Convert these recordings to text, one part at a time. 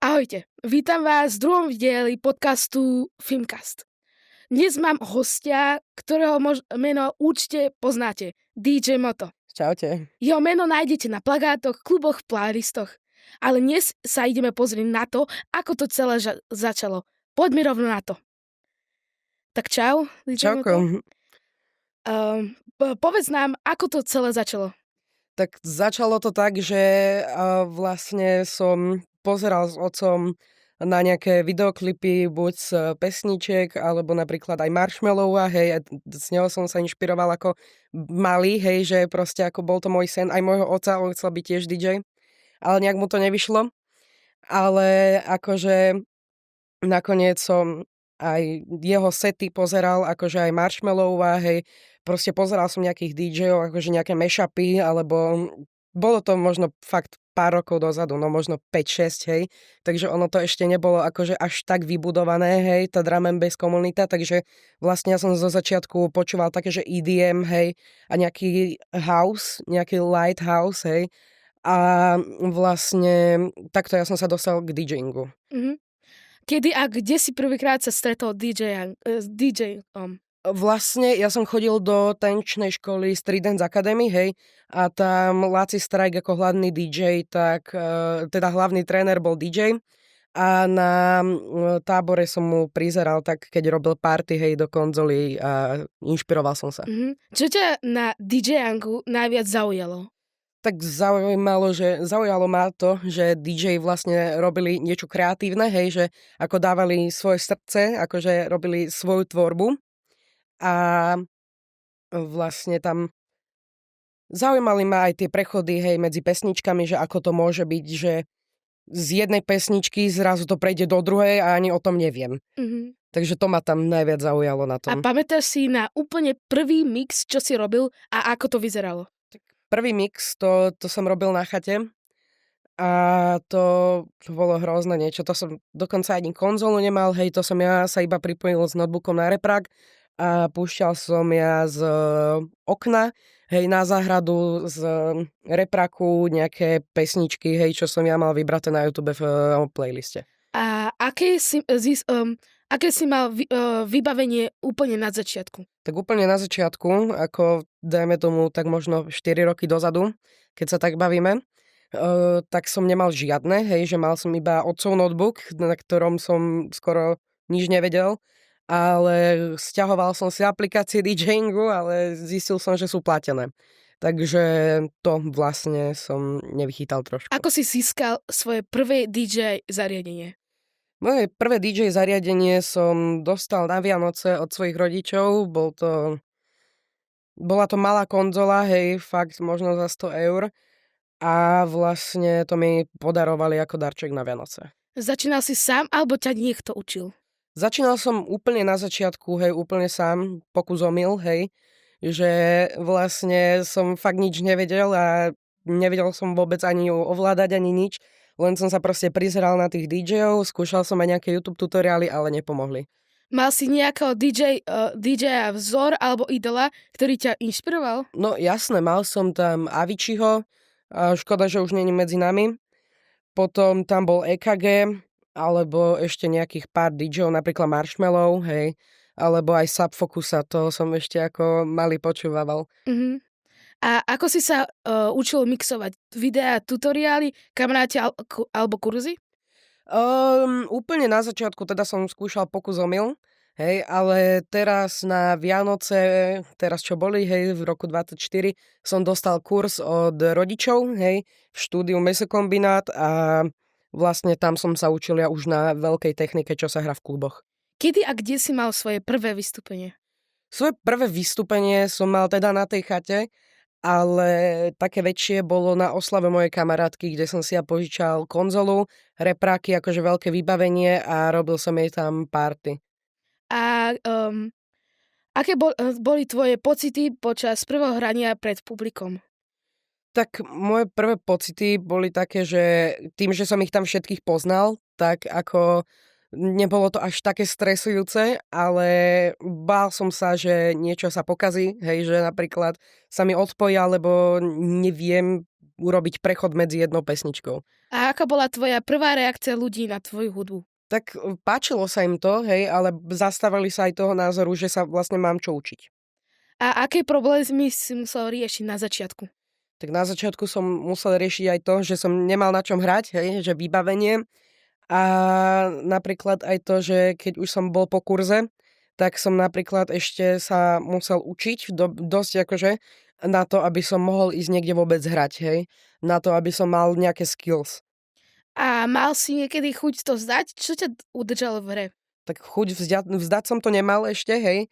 Ahojte, vítam vás v druhom dieli podcastu Filmcast. Dnes mám hostia, ktorého meno určite poznáte, DJ Moto. Čaute. Jeho meno nájdete na plagátoch, kluboch, playlistoch. Ale dnes sa ideme pozrieť na to, ako to celé začalo. Poďme rovno na to. Tak čau, DJ Moto. Čauko. Povedz nám, ako to celé začalo. Tak začalo to tak, že vlastne som pozeral s otcom na nejaké videoklipy, buď z pesničiek, alebo napríklad aj Marshmallowa, hej, a z neho som sa inšpiroval ako malý, hej, že proste ako bol to môj sen, aj môjho otca, on chcel byť tiež DJ, ale nejak mu to nevyšlo. Ale akože nakoniec som aj jeho sety pozeral, akože aj Marshmallowa, hej, proste pozeral som nejakých DJov, akože nejaké mashupy, alebo bolo to možno fakt pár rokov dozadu, no možno 5-6, hej, takže ono to ešte nebolo akože až tak vybudované, hej, tá drum and bass komunita, takže vlastne ja som zo začiatku počúval také, že EDM, hej, a nejaký house, nejaký light house, hej, a vlastne takto ja som sa dostal k DJingu. Mhm. Kedy a kde si prvýkrát sa stretol s DJ-om? Vlastne ja som chodil do tanečnej školy Street Dance Academy, hej, a tam Laci Strike ako hlavný DJ, tak teda hlavný tréner bol DJ a na tábore som mu prizeral tak, keď robil party, hej, do konzoly a inšpiroval som sa. Čo ťa na DJ-angu najviac zaujalo? Tak zaujalo ma to, že DJ vlastne robili niečo kreatívne, hej, že ako dávali svoje srdce, akože robili svoju tvorbu a vlastne tam zaujímali ma aj tie prechody, hej, medzi pesničkami, že ako to môže byť, že z jednej pesničky zrazu to prejde do druhej a ani o tom neviem. Takže to ma tam najviac zaujalo na A tom. pamätáš si na úplne prvý mix, čo si robil a ako to vyzeralo? Prvý mix, to som robil na chate a to bolo hrozné niečo. To som dokonca ani konzolu nemal, hej, to som ja sa iba pripojil s notebookom na reprak a púšťal som ja z okna, hej, na záhradu z repraku nejaké pesničky, hej, čo som ja mal vybraté na YouTube v playliste. A aké si mal vybavenie úplne na začiatku? Tak úplne na začiatku, ako dajme tomu tak možno 4 roky dozadu, keď sa tak bavíme, tak som nemal žiadne, hej, že mal som iba otcov notebook, na ktorom som skoro nič nevedel, ale sťahoval som si aplikácie DJingu, ale zistil som, že sú platené. Takže to vlastne som nevychytal trošku. Ako si získal svoje prvé DJ zariadenie? Moje prvé DJ zariadenie som dostal na Vianoce od svojich rodičov. Bola to malá konzola, hej, fakt možno za 100 eur. A vlastne to mi podarovali ako darček na Vianoce. Začínal si sám, alebo ťa niekto učil? Začínal som úplne na začiatku, hej, úplne sám, pokus omyl, hej. Že vlastne som fakt nič nevedel a nevedel som vôbec ani ovládať, ani nič. Len som sa proste prizeral na tých DJov, skúšal som aj nejaké YouTube tutoriály, ale nepomohli. Mal si nejakého DJ vzor alebo idola, ktorý ťa inšpiroval? No jasné, mal som tam Aviciiho, a škoda, že už nie je medzi nami. Potom tam bol EKG, alebo ešte nejakých pár DJov, napríklad Marshmallow, hej, alebo aj Subfocusa, to som ešte ako malý počúvaval. A ako si sa učil mixovať? Videá, tutoriály, kamaráti alebo kurzy? Úplne na začiatku teda som skúšal pokus omyl, hej, ale teraz na Vianoce, teraz čo boli, hej, v roku 24, som dostal kurz od rodičov, hej, v štúdiu Mesokombinát a vlastne tam som sa učil ja už na veľkej technike, čo sa hrá v kluboch. Kedy a kde si mal svoje prvé vystúpenie? Svoje prvé vystúpenie som mal teda na tej chate, ale také väčšie bolo na oslave mojej kamarátky, kde som si ja požičal konzolu, repráky, akože veľké vybavenie a robil som jej tam party. A aké boli tvoje pocity počas prvého hrania pred publikom? Tak moje prvé pocity boli také, že tým, že som ich tam všetkých poznal, tak ako nebolo to až také stresujúce, ale bál som sa, že niečo sa pokazí, hej, že napríklad sa mi odpoja, lebo neviem urobiť prechod medzi jednou pesničkou. A aká bola tvoja prvá reakcia ľudí na tvoju hudbu? Tak páčilo sa im to, hej, ale zastávali sa aj toho názoru, že sa vlastne mám čo učiť. A aké problémy si musel riešiť na začiatku? Tak na začiatku som musel riešiť aj to, že som nemal na čom hrať, hej, že vybavenie. A napríklad aj to, že keď už som bol po kurze, tak som napríklad ešte sa musel učiť dosť akože na to, aby som mohol ísť niekde vôbec hrať, hej. Na to, aby som mal nejaké skills. A mal si niekedy chuť to vzdať? Čo ťa udržalo v hre? Tak chuť vzdať som to nemal ešte, hej.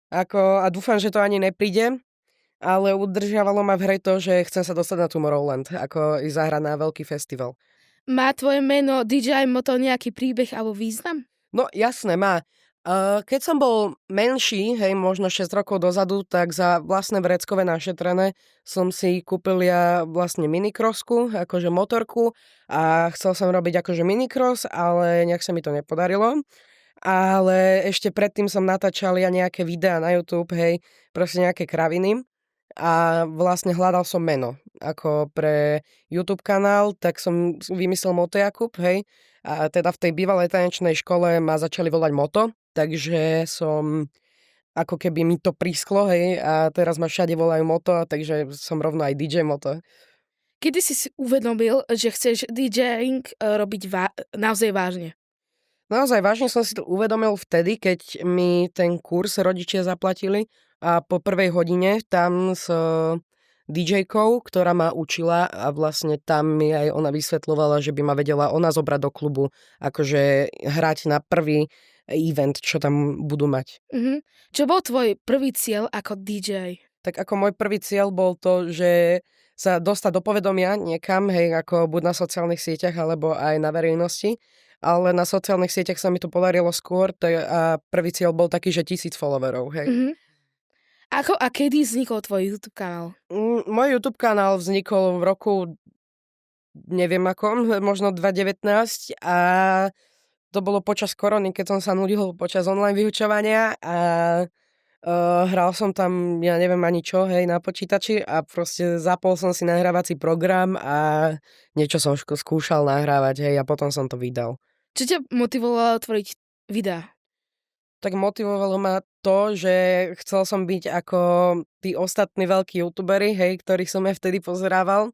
A dúfam, že to ani nepríde. Ale udržiavalo ma v hre to, že chcem sa dostať na Tomorrowland, ako i zahrať na veľký festival. Má tvoje meno DJ Moto nejaký príbeh alebo význam? No jasné, má. Keď som bol menší, hej, možno 6 rokov dozadu, tak za vlastné vreckové našetrené som si kúpil ja vlastne minikrosku, akože motorku a chcel som robiť akože minikros, ale nejak sa mi to nepodarilo. Ale ešte predtým som natáčal ja nejaké videá na YouTube, hej, proste nejaké kraviny. A vlastne hľadal som meno. Ako pre YouTube kanál, tak som vymyslel Moto Jakub, hej. A teda v tej bývalej tanečnej škole ma začali volať Moto, takže som ako keby mi to prísklo, hej. A teraz ma všade volajú Moto, takže som rovno aj DJ Moto. Kedy si uvedomil, že chceš DJing robiť naozaj vážne? Naozaj vážne som si to uvedomil vtedy, keď mi ten kurz rodičia zaplatili a po prvej hodine tam s DJ-kou, ktorá ma učila a vlastne tam mi aj ona vysvetľovala, že by ma vedela ona zobrať do klubu, akože hrať na prvý event, čo tam budú mať. Čo bol tvoj prvý cieľ ako DJ? Tak ako môj prvý cieľ bol to, že sa dostať do povedomia niekam, hej, ako buď na sociálnych sieťach, alebo aj na verejnosti. Ale na sociálnych sieťach sa mi to podarilo skôr a prvý cieľ bol taký, že 1000 followerov, hej. Ako a kedy vznikol tvoj YouTube kanál? Môj YouTube kanál vznikol v roku, neviem ako, možno 2019 a to bolo počas korony, keď som sa nudil počas online vyučovania a hral som tam, ja neviem ani čo, hej, na počítači a proste zapol som si nahrávací program a niečo som skúšal nahrávať, hej, a potom som to vydal. Čo ťa motivovalo tvoriť videá? Tak motivovalo ma to, že chcel som byť ako tí ostatní veľkí youtuberi, hej, ktorých som ja vtedy pozerával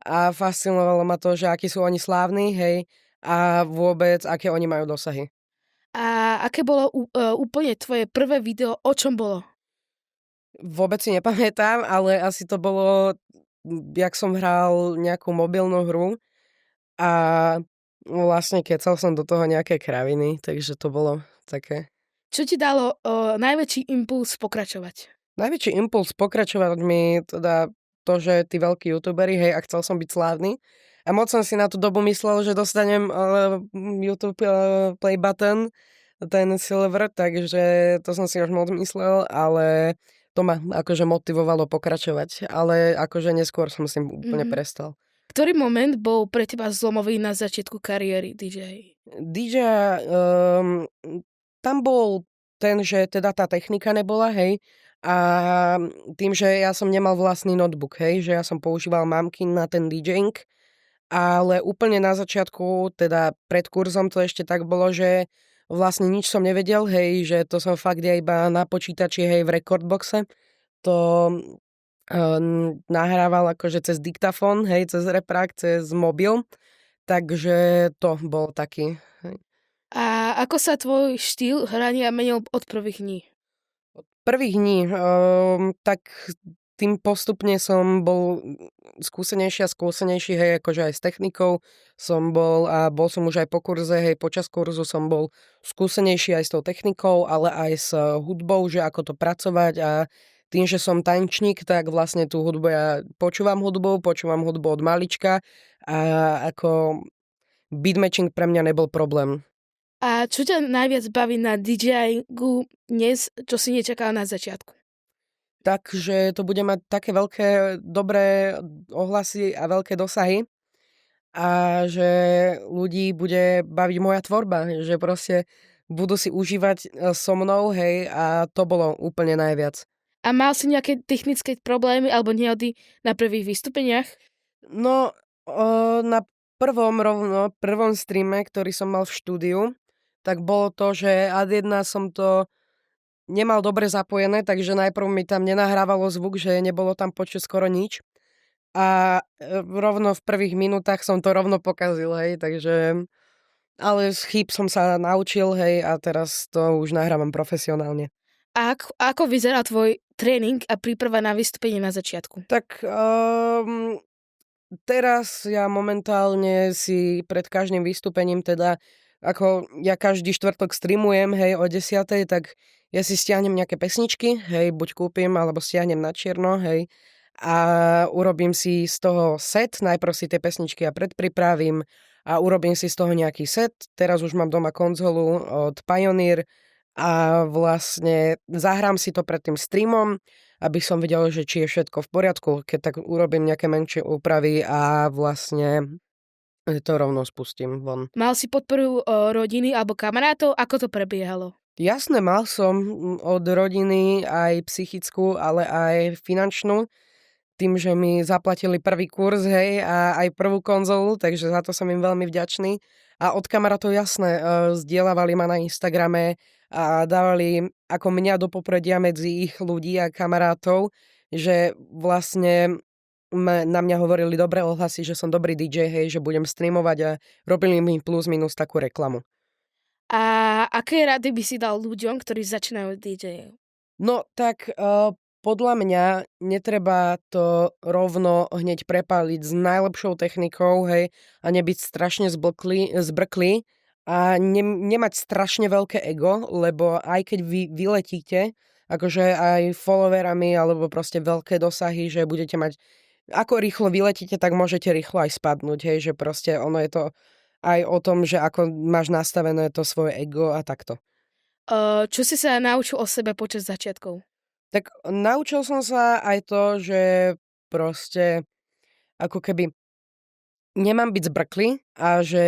a fascinovalo ma to, že akí sú oni slávni, hej, a vôbec, aké oni majú dosahy. A aké bolo úplne tvoje prvé video, o čom bolo? Vôbec si nepamätám, ale asi to bolo, jak som hral nejakú mobilnú hru a vlastne kecal som do toho nejaké kraviny, takže to bolo také. Čo ti dalo najväčší impuls pokračovať? Najväčší impuls pokračovať mi teda to, že tí veľkí youtuberi, hej, a chcel som byť slávny. A moc som si na tú dobu myslel, že dostanem YouTube play button, ten silver, takže to som si už moc myslel, ale to ma akože motivovalo pokračovať. Ale akože neskôr som si úplne prestal. Ktorý moment bol pre teba zlomový na začiatku kariéry DJ? DJ, tam bol ten, že teda tá technika nebola, hej, a tým, že ja som nemal vlastný notebook, hej, že ja som používal mamkin na ten DJing, ale úplne na začiatku, teda pred kurzom to ešte tak bolo, že vlastne nič som nevedel, hej, že to som fakt ja iba na počítači, hej, v rekordboxe, to nahrával akože cez diktafón, hej, cez reprak, cez mobil, takže to bol taký. Hej. A ako sa tvoj štýl hrania menil od prvých dní? Od prvých dní, tak tým postupne som bol skúsenejší, hej, akože aj s technikou som bol a bol som už aj po kurze, hej, počas kurzu som bol skúsenejší aj s tou technikou, ale aj s hudbou, že ako to pracovať a tým, že som tanečník, tak vlastne tú hudbu ja počúvam hudbu od malička a ako beatmatching pre mňa nebol problém. A čo ťa najviac baví na DJingu dnes, čo si nečakal na začiatku? Takže to bude mať také veľké, dobré ohlasy a veľké dosahy a že ľudí bude baviť moja tvorba, že proste budú si užívať so mnou, hej, a to bolo úplne najviac. A mal si nejaké technické problémy alebo nehody na prvých vystúpeniach? No, na prvom streame, ktorý som mal v štúdiu, tak bolo to, že ad jedna som to nemal dobre zapojené, takže najprv mi tam nenahrávalo zvuk, že nebolo tam počuť skoro nič. A rovno v prvých minútach som to rovno pokazil, hej, takže... Ale z chýb som sa naučil, hej, a teraz to už nahrávam profesionálne. A ako vyzerá tvoj tréning a príprava na vystúpenie na začiatku? Tak teraz ja momentálne si pred každým vystúpením teda, ako ja každý štvrtok streamujem, hej, o 10:00, tak ja si stiahnem nejaké pesničky, hej, buď kúpim, alebo stiahnem na čierno, hej, a urobím si z toho set, najprv si tie pesničky ja predpripravím a urobím si z toho nejaký set. Teraz už mám doma konzolu od Pioneer a vlastne zahrám si to pred tým streamom, aby som videl, že či je všetko v poriadku, keď tak urobím nejaké menšie úpravy a vlastne to rovno spustím von. Mal si podporu rodiny alebo kamarátov? Ako to prebiehalo? Jasné, mal som od rodiny aj psychickú, ale aj finančnú. Tým, že mi zaplatili prvý kurz, hej, a aj prvú konzolu, takže za to som im veľmi vďačný. A od kamarátov jasné, zdieľavali ma na Instagrame a dávali ako mňa do popredia medzi ich ľudí a kamarátov, že vlastne na mňa hovorili dobré ohlasy, že som dobrý DJ, hej, že budem streamovať a robili mi plus minus takú reklamu. A aké rady by si dal ľuďom, ktorí začínajú DJ? No tak podľa mňa netreba to rovno hneď prepáliť s najlepšou technikou, hej, a nebyť strašne zbrklý a nemať strašne veľké ego, lebo aj keď vy vyletíte, akože aj followerami alebo proste veľké dosahy, že budete mať, ako rýchlo vyletíte, tak môžete rýchlo aj spadnúť, hej, že proste ono je to aj o tom, že ako máš nastavené to svoje ego a takto. Čo si sa naučil o sebe počas začiatkov? Tak naučil som sa aj to, že proste ako keby nemám byť zbrklý a že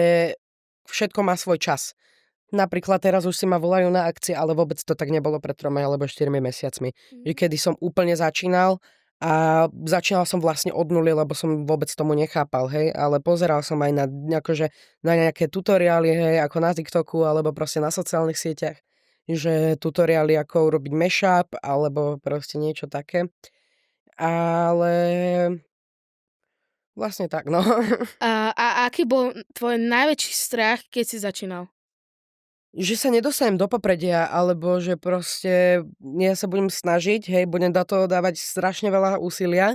všetko má svoj čas. Napríklad teraz už si ma volajú na akcie, ale vôbec to tak nebolo pred 3 alebo 4 mesiacmi. Že kedy som úplne začínal a začínal som vlastne od nuly, lebo som vôbec tomu nechápal, hej, ale pozeral som aj na nejaké tutoriály, hej, ako na TikToku alebo proste na sociálnych sieťach, že tutoriály ako urobiť mashup alebo proste niečo také. Ale vlastne tak, no. A aký bol tvoj najväčší strach, keď si začínal? Že sa nedostanem do popredia, alebo že proste ja sa budem snažiť, hej, budem do toho dávať strašne veľa úsilia,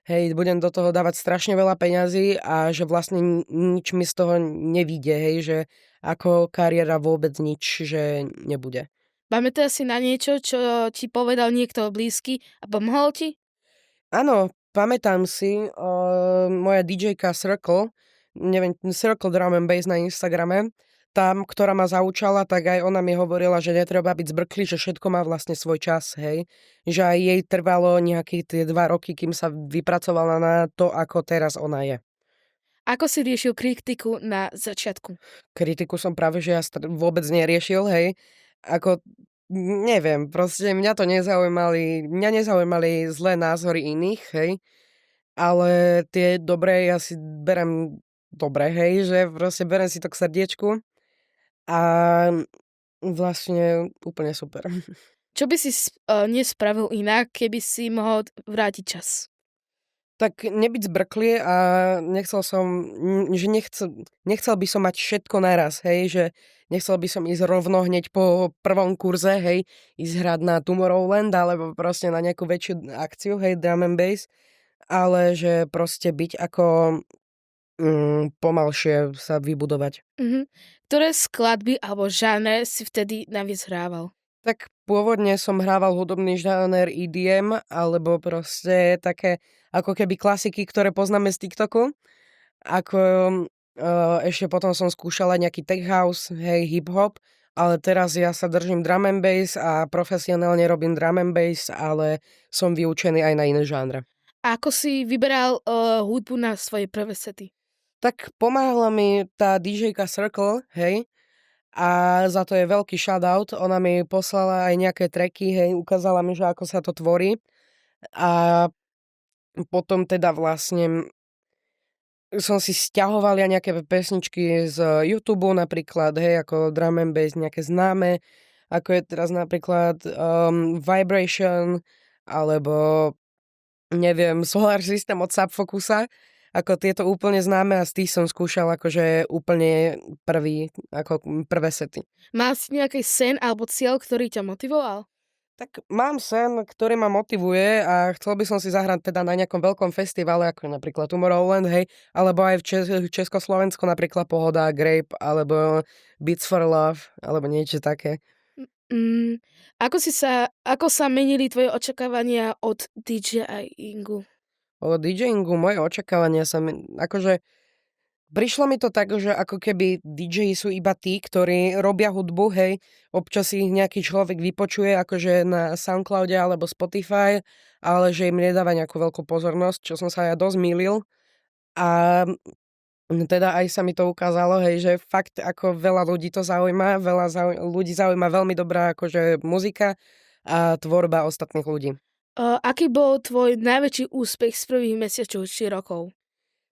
hej, budem do toho dávať strašne veľa peňazí a že vlastne nič mi z toho nevíde, hej, že ako kariéra vôbec nič, že nebude. Pamätáš si na niečo, čo ti povedal niekto blízky a pomohol ti? Áno, pamätám si, moja DJ-ka Circle, neviem, Circle Drum and Bass na Instagrame, tam, ktorá ma zaučala, tak aj ona mi hovorila, že netreba byť zbrklý, že všetko má vlastne svoj čas, hej. Že aj jej trvalo nejaké tie 2 roky, kým sa vypracovala na to, ako teraz ona je. Ako si riešil kritiku na začiatku? Kritiku som práve, že ja vôbec neriešil, hej. Ako, neviem, proste mňa nezaujímali zlé názory iných, hej. Ale tie dobré ja si berem dobre, hej, že proste berem si to k srdiečku a vlastne úplne super. Čo by si nespravil inak, keby si mohol vrátiť čas? Tak nebyť zbrklý a nechcel by som mať všetko naraz, hej, že nechcel by som ísť rovno hneď po prvom kurze, hej, ísť hrať na Tomorrowland alebo proste na nejakú väčšiu akciu, hej, drum and bass, ale že proste byť ako pomalšie sa vybudovať. Ktoré skladby alebo žáner si vtedy naviac hrával? Tak pôvodne som hrával hudobný žáner EDM, alebo proste také ako keby klasiky, ktoré poznáme z TikToku. Ako ešte potom som skúšala nejaký tech house, hej, hip-hop, ale teraz ja sa držím drum and bass a profesionálne robím drum and bass, ale som vyučený aj na iné žánre. A ako si vyberal hudbu na svoje prvé sety? Tak pomáhala mi tá DJ-ka Circle, hej, a za to je veľký shoutout. Ona mi poslala aj nejaké tracky, hej, ukázala mi, že ako sa to tvorí. A potom teda vlastne som si sťahoval ja nejaké pesničky z YouTube napríklad, hej, ako drum and bass, nejaké známe, ako je teraz napríklad Vibration, alebo neviem, Solar System od Subfocusa, ako tieto úplne známe a z tých som skúšal akože úplne prvé sety. Mal si nejaký sen alebo cieľ, ktorý ťa motivoval? Tak mám sen, ktorý ma motivuje a chcel by som si zahrať teda na nejakom veľkom festivale, ako napríklad Tomorrowland, hej, alebo aj v Československu napríklad Pohoda, Grape, alebo Beats for Love, alebo niečo také. Mm, ako sa menili tvoje očakávania od DJingu? O DJingu moje očakávania akože prišlo mi to tak, že ako keby DJ sú iba tí, ktorí robia hudbu, hej, občas si ich nejaký človek vypočuje akože na Soundcloude alebo Spotify, ale že im nedáva nejakú veľkú pozornosť, čo som sa ja dosť mýlil. A teda aj sa mi to ukázalo, hej, že fakt ako veľa ľudí to zaujíma, ľudí zaujíma veľmi dobrá akože muzika a tvorba ostatných ľudí. Aký bol tvoj najväčší úspech z prvých mesiacov či rokov?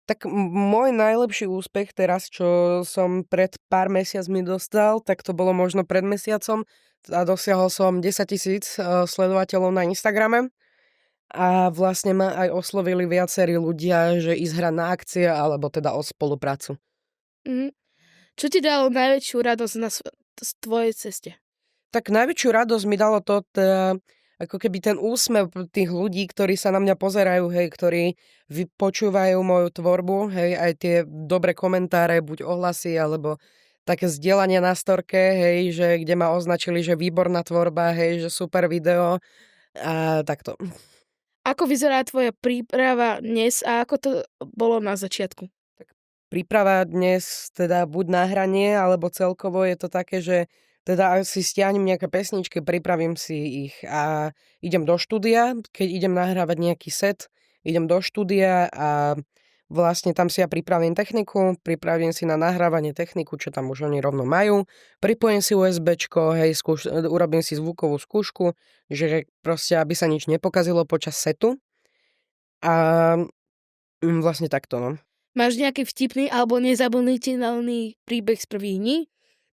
Tak môj najlepší úspech teraz, čo som pred pár mesiacmi dostal, tak to bolo možno pred mesiacom a dosiahol som 10 000 sledovateľov na Instagrame a vlastne ma aj oslovili viacerí ľudia, že ísť hrať na akcie alebo teda o spoluprácu. Mhm. Čo ti dalo najväčšiu radosť na tvojej ceste? Tak najväčšiu radosť mi dalo to, ako keby ten úsmev tých ľudí, ktorí sa na mňa pozerajú, hej, ktorí počúvajú moju tvorbu, hej, aj tie dobré komentáre, buď ohlasy, alebo také zdieľania na storke, hej, že kde ma označili, že výborná tvorba, hej, že super video a takto. Ako vyzerá tvoja príprava dnes a ako to bolo na začiatku? Príprava dnes teda buď na hranie, alebo celkovo je to také, že teda si stiahnem nejaké pesničky, pripravím si ich a idem do štúdia. Keď idem nahrávať nejaký set, idem do štúdia a vlastne tam si ja pripravím techniku, pripravím si na nahrávanie techniku, čo tam už oni rovno majú. Pripojím si USBčko, hej, urobím si zvukovú skúšku, že proste, aby sa nič nepokazilo počas setu. A vlastne takto, no. Máš nejaký vtipný alebo nezabudnutelný príbeh z prvých dní?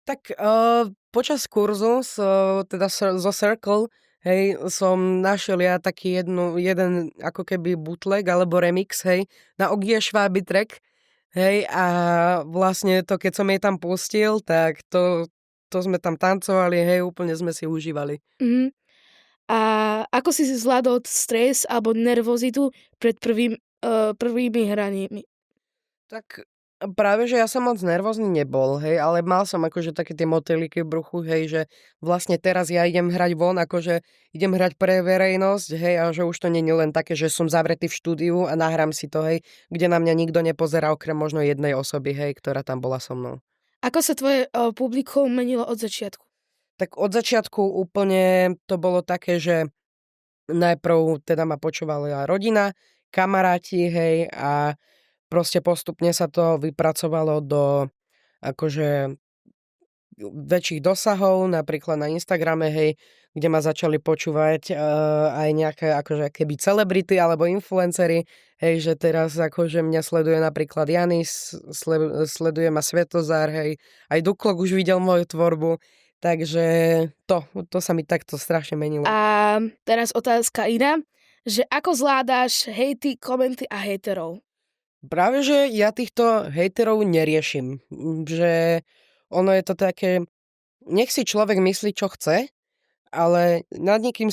Tak počas kurzu zo Circle, hej, som našiel ja taký jeden ako keby bootleg alebo remix, hej, na Ogie Schwaby track, hej, a vlastne to, keď som jej tam pustil, tak to sme tam tancovali, hej, úplne sme si užívali. Mhm. A ako si zvládol stres alebo nervozitu pred prvými hraniami? Tak práve, že ja som moc nervózny nebol, hej, ale mal som akože také tie motýliky v bruchu, hej, že vlastne teraz ja idem hrať von, akože idem hrať pre verejnosť, hej, a že už to nie je len také, že som zavretý v štúdiu a nahrám si to, hej, kde na mňa nikto nepozerá okrem možno jednej osoby, hej, ktorá tam bola so mnou. Ako sa tvoje publikum menilo od začiatku? Tak od začiatku úplne to bolo také, že najprv teda ma počúvala rodina, kamaráti, hej, a proste postupne sa to vypracovalo do akože väčších dosahov, napríklad na Instagrame, hej, kde ma začali počúvať aj nejaké akože keby celebrity alebo influencery, hej, že teraz akože mňa sleduje napríklad Janis, sleduje ma Svetozár, hej, aj Duklok už videl moju tvorbu, takže to sa mi takto strašne menilo. A teraz otázka iná, že ako zvládáš hejty, komenty a hejterov? Práve, že ja týchto hejterov neriešim. Že ono je to také, nech si človek myslí, čo chce, ale nad nikým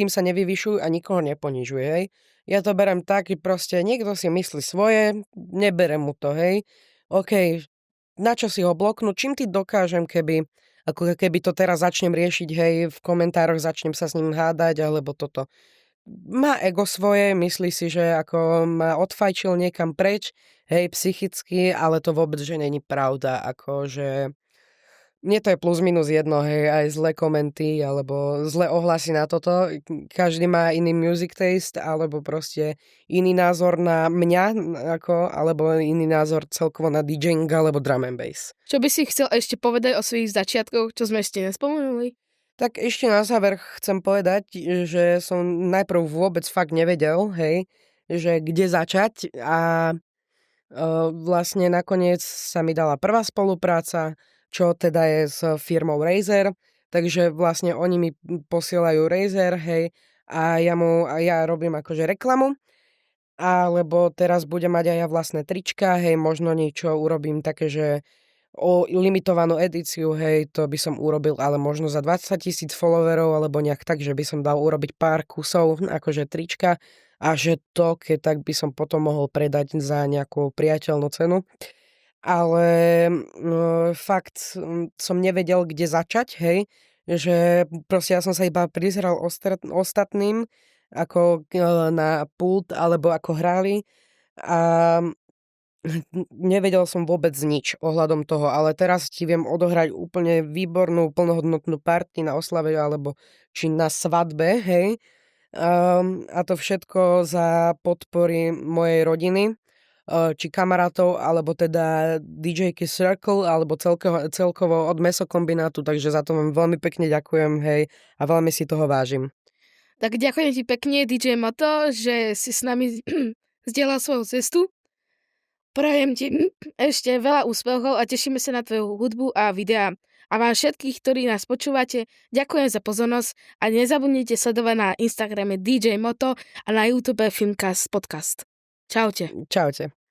sa nevyvyšujú a nikoho neponižuje, hej. Ja to berem tak, že proste niekto si myslí svoje, neberem mu to, hej. OK, na čo si ho bloknúť, čím ty dokážem, ako keby to teraz začnem riešiť, hej, v komentároch začnem sa s ním hádať, alebo toto. Má ego svoje, myslí si, že ako ma odfajčil niekam preč, hej, psychicky, ale to vôbec, že není pravda, akože mne to je plus minus jedno, hej, aj zlé komenty, alebo zlé ohlasy na toto, každý má iný music taste, alebo proste iný názor na mňa, alebo iný názor celkovo na DJing, alebo drum and bass. Čo by si chcel ešte povedať o svojich začiatkoch, čo sme ešte nespomenuli? Tak ešte na záver chcem povedať, že som najprv vôbec fakt nevedel, hej, že kde začať a Vlastne nakoniec sa mi dala prvá spolupráca, čo teda je s firmou Razer, takže vlastne oni mi posielajú Razer, hej, a ja robím akože reklamu, alebo teraz budem mať aj ja vlastné trička, hej, možno niečo urobím také, že o limitovanú edíciu, hej, to by som urobil, ale možno za 20 000 followerov, alebo nejak tak, že by som dal urobiť pár kusov, akože trička, a že to, keď tak by som potom mohol predať za nejakú priateľnú cenu. Ale fakt som nevedel, kde začať, hej, že proste ja som sa iba prizeral ostatným, ako na pult, alebo ako hrali, a nevedel som vôbec nič ohľadom toho, ale teraz ti viem odohrať úplne výbornú, plnohodnotnú party na oslave alebo či na svadbe, hej. A to všetko za podpory mojej rodiny, či kamarátov, alebo teda DJ Circle, alebo celkovo od mesokombinátu, takže za to vám veľmi pekne ďakujem, hej, a veľmi si toho vážim. Tak ďakujem ti pekne, DJ Moto, že si s nami zdieľal svoju cestu. Prajem ti ešte veľa úspechov a tešíme sa na tvoju hudbu a videá. A vám všetkých, ktorí nás počúvate, ďakujem za pozornosť a nezabudnite sledovať na Instagrame DJ Moto a na YouTube Filmcast Podcast. Čaute. Čaute.